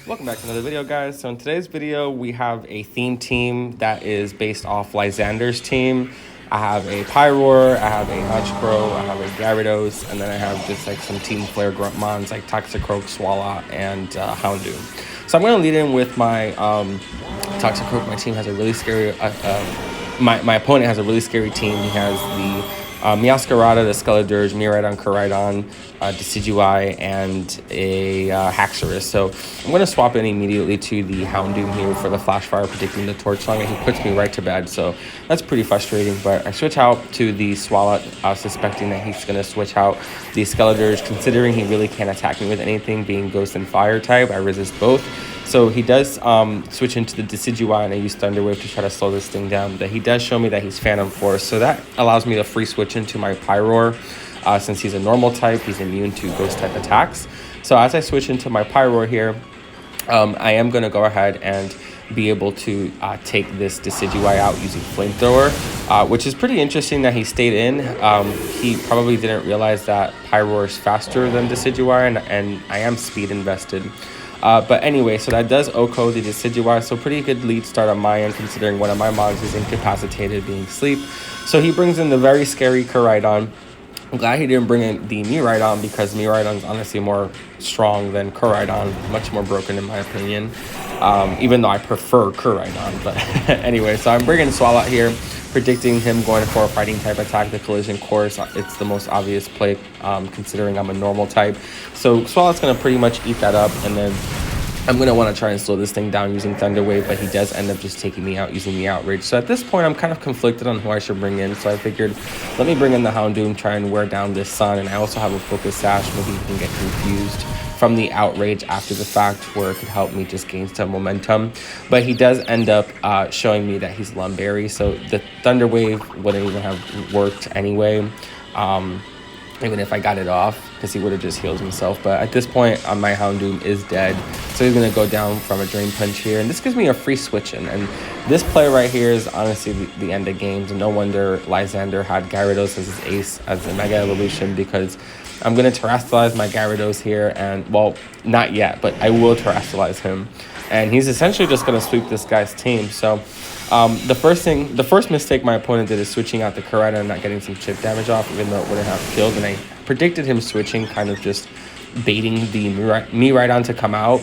Welcome back to another video, guys. So in today's video, we have a theme team that is based off Lysandre's team. I have a Pyroar, I have a Notchcrow, I have a Gyarados, and then I have just like some Team Flare Grunt Mons like Toxicroak, Swalot, and Houndoom. So I'm going to lead in with my Toxicroak. My team has a really scary, my opponent has a really scary team. He has the Meowscarada, the Skeledirge, Miraidon, Koraidon, Decidueye, and a Haxorus. So I'm going to swap in immediately to the Houndoom here for the Flash Fire, predicting the Torch Song, and he puts me right to bed. So that's pretty frustrating, but I switch out to the Swalot, suspecting that he's going to switch out the Skeledirge, considering he really can't attack me with anything, being Ghost and Fire type. I resist both. So he does switch into the Decidueye, and I use Thunder Wave to try to slow this thing down. But he does show me that he's Phantom Force, so that allows me to free switch into my Pyroar. Since he's a normal type, he's immune to Ghost type attacks. So as I switch into my Pyroar here, I am going to go ahead and be able to take this Decidueye out using Flamethrower, which is pretty interesting that he stayed in. He probably didn't realize that Pyroar is faster than Decidueye, and I am speed invested. But anyway, so that does OHKO the Decidueye, so pretty good lead start on my end, considering one of my mods is incapacitated, being Sleep. So he brings in the very scary Koraidon. I'm glad he didn't bring in the Miraidon, because Miraidon's honestly more strong than Koraidon, much more broken in my opinion, even though I prefer Koraidon. But anyway, so I'm bringing Swalot here, predicting him going for a fighting type attack, the Collision Course. It's the most obvious play, considering I'm a normal type. So Swalot's going to pretty much eat that up, and then I'm going to want to try and slow this thing down using Thunder Wave, but he does end up just taking me out using the Outrage. So at this point, I'm kind of conflicted on who I should bring in. So I figured, let me bring in the Houndoom, try and wear down this Sun. And I also have a Focus Sash. Maybe he can get confused from the Outrage after the fact, where it could help me just gain some momentum. But he does end up showing me that he's Lumberry. So the Thunder Wave wouldn't even have worked anyway. Even if I got it off, because he would have just healed himself. But at this point, my Houndoom is dead. So he's going to go down from a Drain Punch here. And this gives me a free switch in. And this play right here is honestly the end of games. And no wonder Lysandre had Gyarados as his ace, as the Mega Evolution, because I'm going to Terrastallize my Gyarados here. And, well, not yet, but I will Terrastallize him. And he's essentially just going to sweep this guy's team. So the first mistake my opponent did is switching out the Koraidon and not getting some chip damage off, even though it wouldn't have killed. And I predicted him switching, kind of just baiting the Miraidon to come out.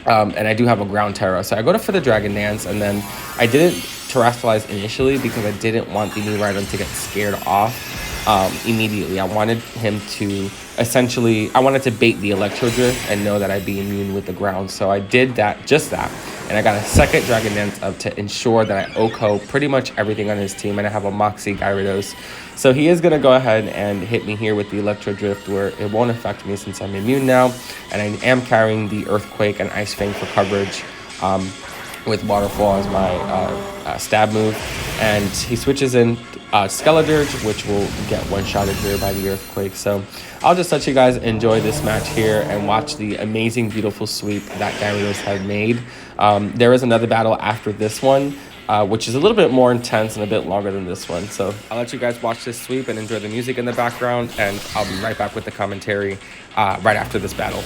And I do have a Ground Terra, so I go for the Dragon Dance, and then I didn't Terrastallize initially because I didn't want the Miraidon to get scared off immediately. I wanted him to I wanted to bait the Electro Drift and know that I'd be immune with the ground. So I did just that. And I got a second Dragon Dance up to ensure that I OHKO pretty much everything on his team. And I have a Moxie Gyarados. So he is going to go ahead and hit me here with the Electro Drift, where it won't affect me since I'm immune now. And I am carrying the Earthquake and Ice Fang for coverage, with Waterfall as my stab move. And he switches in Skeledirge, which will get one-shotted here by the Earthquake. So I'll just let you guys enjoy this match here and watch the amazing, beautiful sweep that Gyarados had made. There is another battle after this one, which is a little bit more intense and a bit longer than this one. So I'll let you guys watch this sweep and enjoy the music in the background, and I'll be right back with the commentary right after this battle.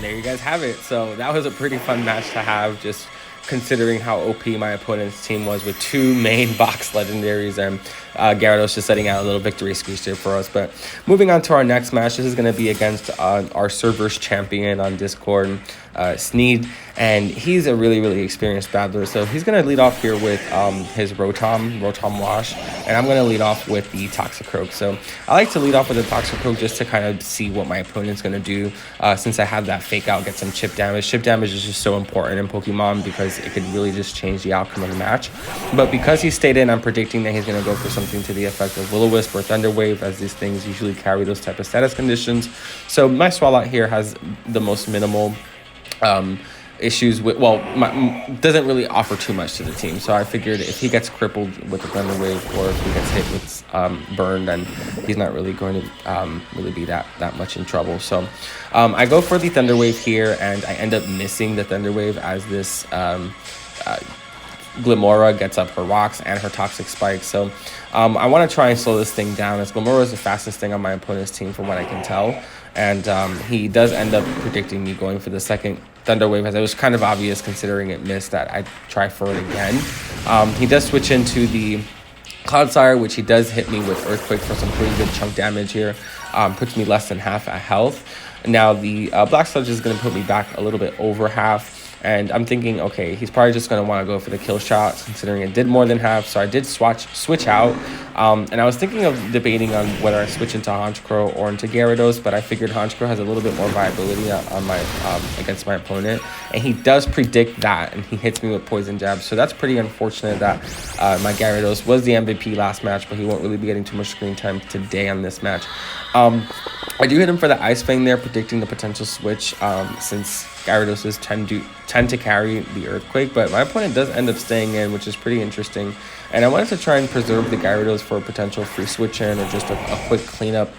there you guys have it. So that was a pretty fun match to have, just considering how OP my opponent's team was with 2 main box legendaries, and Gyarados just setting out a little victory squeeze here for us. But moving on to our next match, this is going to be against our server's champion on Discord, Sneed, and he's a really experienced battler. So he's going to lead off here with his Rotom Wash, and I'm going to lead off with the Toxicroak. So I like to lead off with the Toxicroak just to kind of see what my opponent's going to do, since I have that fake out, get some chip damage. Chip damage is just so important in Pokemon because it could really just change the outcome of the match. But because he stayed in, I'm predicting that he's going to go for something to the effect of Will-O-Wisp or Thunder Wave, as these things usually carry those type of status conditions. So my Swalot here has the most minimal issues with, well, doesn't really offer too much to the team. So I figured if he gets crippled with the Thunder Wave, or if he gets hit with Burn, then he's not really going to really be that much in trouble. So I go for the Thunder Wave here, and I end up missing the Thunder Wave as this Glimmora gets up her rocks and her toxic spikes. So I want to try and slow this thing down, as Glimmora is the fastest thing on my opponent's team from what I can tell. And he does end up predicting me going for the second Thunder Wave, as it was kind of obvious considering it missed that I'd try for it again. He does switch into the Clodsire, which he does hit me with Earthquake for some pretty good chunk damage here. Puts me less than half at health. Now the Black Sludge is going to put me back a little bit over half. And I'm thinking, okay, he's probably just going to want to go for the kill shot, considering it did more than half. So I did switch out. And I was thinking of debating on whether I switch into Honchkrow or into Gyarados, but I figured Honchkrow has a little bit more viability on my against my opponent. And he does predict that, and he hits me with Poison Jab. So that's pretty unfortunate that my Gyarados was the MVP last match, but he won't really be getting too much screen time today on this match. I do hit him for the Ice Fang there, predicting the potential switch, since Gyarados tend to carry the Earthquake, but my opponent does end up staying in, which is pretty interesting. And I wanted to try and preserve the Gyarados for a potential free switch in, or just a quick cleanup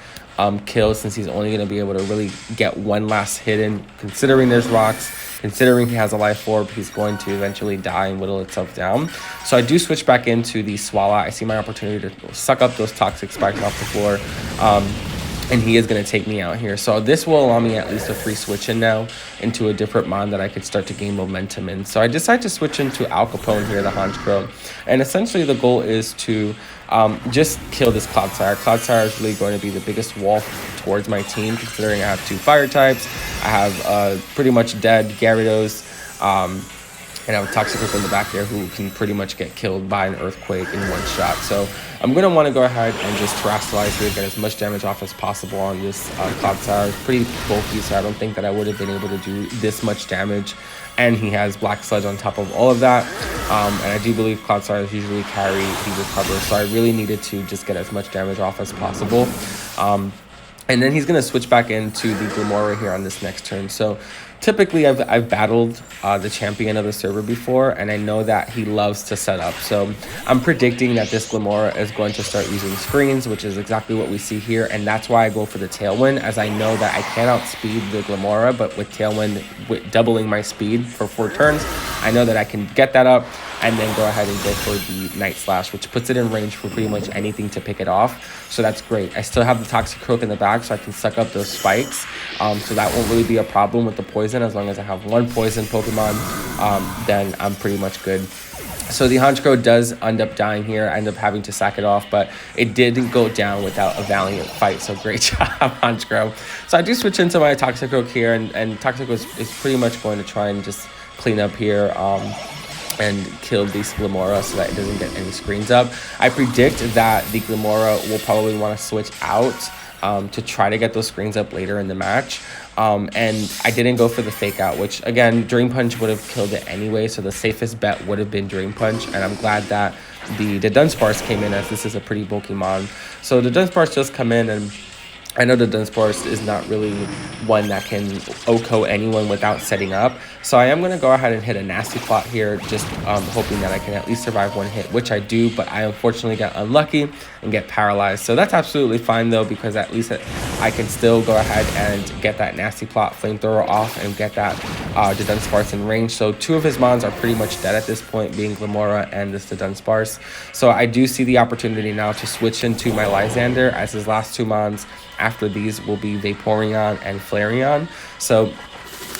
kill, since he's only going to be able to really get one last hit in. Considering there's rocks, considering he has a life orb, he's going to eventually die and whittle itself down. So I do switch back into the Swalot. I see my opportunity to suck up those toxic spikes off the floor. And he is going to take me out here. So this will allow me at least a free switch in now into a different mon that I could start to gain momentum in. So I decide to switch into Al Capone here, the Honchkrow. And essentially the goal is to just kill this Clodsire. Clodsire is really going to be the biggest wall towards my team, considering I have 2 fire types. I have pretty much dead Gyarados. And I have a Toxicroak in the back there who can pretty much get killed by an Earthquake in one shot. So I'm going to want to go ahead and just Terastallize here, get as much damage off as possible on this Clodsire. It's pretty bulky, so I don't think that I would have been able to do this much damage. And he has Black Sludge on top of all of that. And I do believe Clodsire usually carry the Recover, so I really needed to just get as much damage off as possible. And then he's going to switch back into the Glimmora here on this next turn. So typically I've battled the champion of the server before, and I know that he loves to set up. So I'm predicting that this Glimmora is going to start using screens, which is exactly what we see here. And that's why I go for the Tailwind, as I know that I can outspeed the Glimmora, but with Tailwind, with doubling my speed for 4 turns, I know that I can get that up and then go ahead and go for the Night Slash, which puts it in range for pretty much anything to pick it off. So that's great. I still have the Toxicroak in the back, so I can suck up those spikes. So that won't really be a problem with the poison. As long as I have 1 poison Pokemon, then I'm pretty much good. So the Honchkrow does end up dying here. I end up having to sack it off, but it didn't go down without a valiant fight. So great job, Honchkrow. So I do switch into my Toxicroak here, and Toxicroak is pretty much going to try and just clean up here. And kill this Glimmora so that it doesn't get any screens up. I predict that the Glimmora will probably want to switch out to try to get those screens up later in the match. And I didn't go for the fake out, which again, Dream Punch would have killed it anyway. So the safest bet would have been Dream Punch. And I'm glad that the Dunsparce came in, as this is a pretty bulky mon. So the Dunsparce does come in, and I know the Dunsparce is not really one that can OHKO anyone without setting up. So I am going to go ahead and hit a Nasty Plot here, just hoping that I can at least survive 1 hit, which I do, but I unfortunately got unlucky and get paralyzed. So that's absolutely fine though, because at least I can still go ahead and get that Nasty Plot Flamethrower off and get that the Dunsparce in range. So 2 of his mons are pretty much dead at this point, being Glimmora and this the Dunsparce. So I do see the opportunity now to switch into my Lysandre, as his last 2 mons after these will be Vaporeon and Flareon. So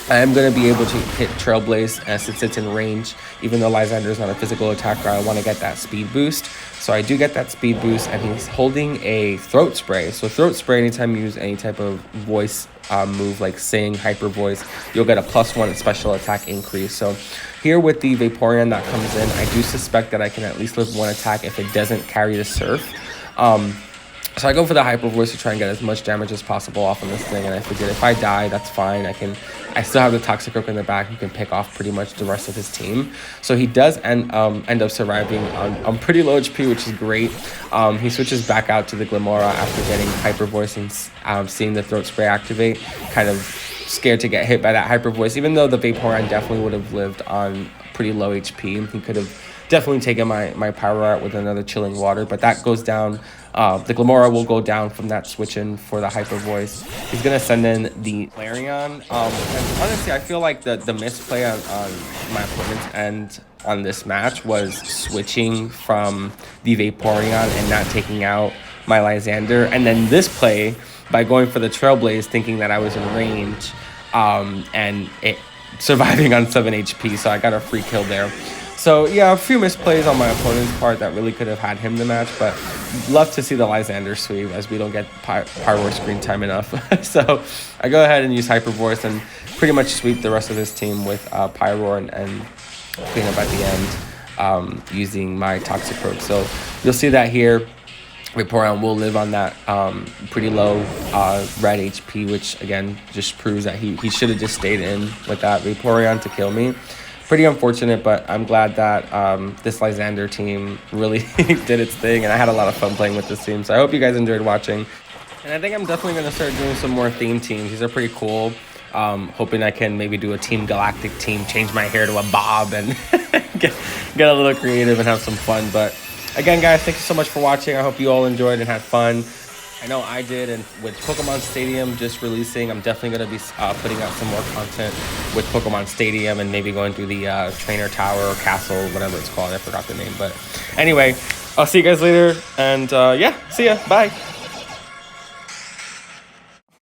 I am going to be able to hit Trailblaze since it's in range. Even though Lysandre is not a physical attacker, I want to get that speed boost. So I do get that speed boost, and he's holding a Throat Spray. So Throat Spray, anytime you use any type of voice move like Sing, Hyper Voice, you'll get a +1 special attack increase. So here with the Vaporeon that comes in, I do suspect that I can at least live 1 attack if it doesn't carry the Surf. So I go for the Hyper Voice to try and get as much damage as possible off on this thing, and I figured if I die, that's fine. I still have the Toxicroak in the back who can pick off pretty much the rest of his team. So he does end up surviving on pretty low HP, which is great. He switches back out to the Glimmora after getting Hyper Voice and seeing the Throat Spray activate, kind of scared to get hit by that Hyper Voice, even though the Vaporeon definitely would have lived on pretty low HP. He could have definitely taken my Pyro out with another Chilling Water, but that goes down. The Glimmora will go down from that switch in for the Hyper Voice. He's going to send in the Flareon. And honestly, I feel like the misplay on my opponent's end on this match was switching from the Vaporeon and not taking out my Lysandre. And then this play, by going for the Trailblaze, thinking that I was in range, and it surviving on 7 HP, so I got a free kill there. So yeah, a few misplays on my opponent's part that really could have had him the match, but love to see the Lysandre sweep as we don't get Pyro screen time enough. So I go ahead and use Hyper Voice and pretty much sweep the rest of his team with Pyro and clean up at the end using my Toxicroak. So you'll see that here. Vaporeon will live on that pretty low red HP, which again just proves that he should have just stayed in with that Vaporeon to kill me. Pretty unfortunate, but I'm glad that this Lysandre team really did its thing, and I had a lot of fun playing with this team. So I hope you guys enjoyed watching. And I think I'm definitely going to start doing some more theme teams. These are pretty cool. Hoping I can maybe do a Team Galactic team, change my hair to a bob, and get a little creative and have some fun. But again, guys, thank you so much for watching. I hope you all enjoyed and had fun. I know I did, and with Pokemon Stadium just releasing, I'm definitely going to be putting out some more content with Pokemon Stadium and maybe going through the trainer tower or castle, whatever it's called. I forgot the name. But anyway, I'll see you guys later, and yeah, see ya. Bye.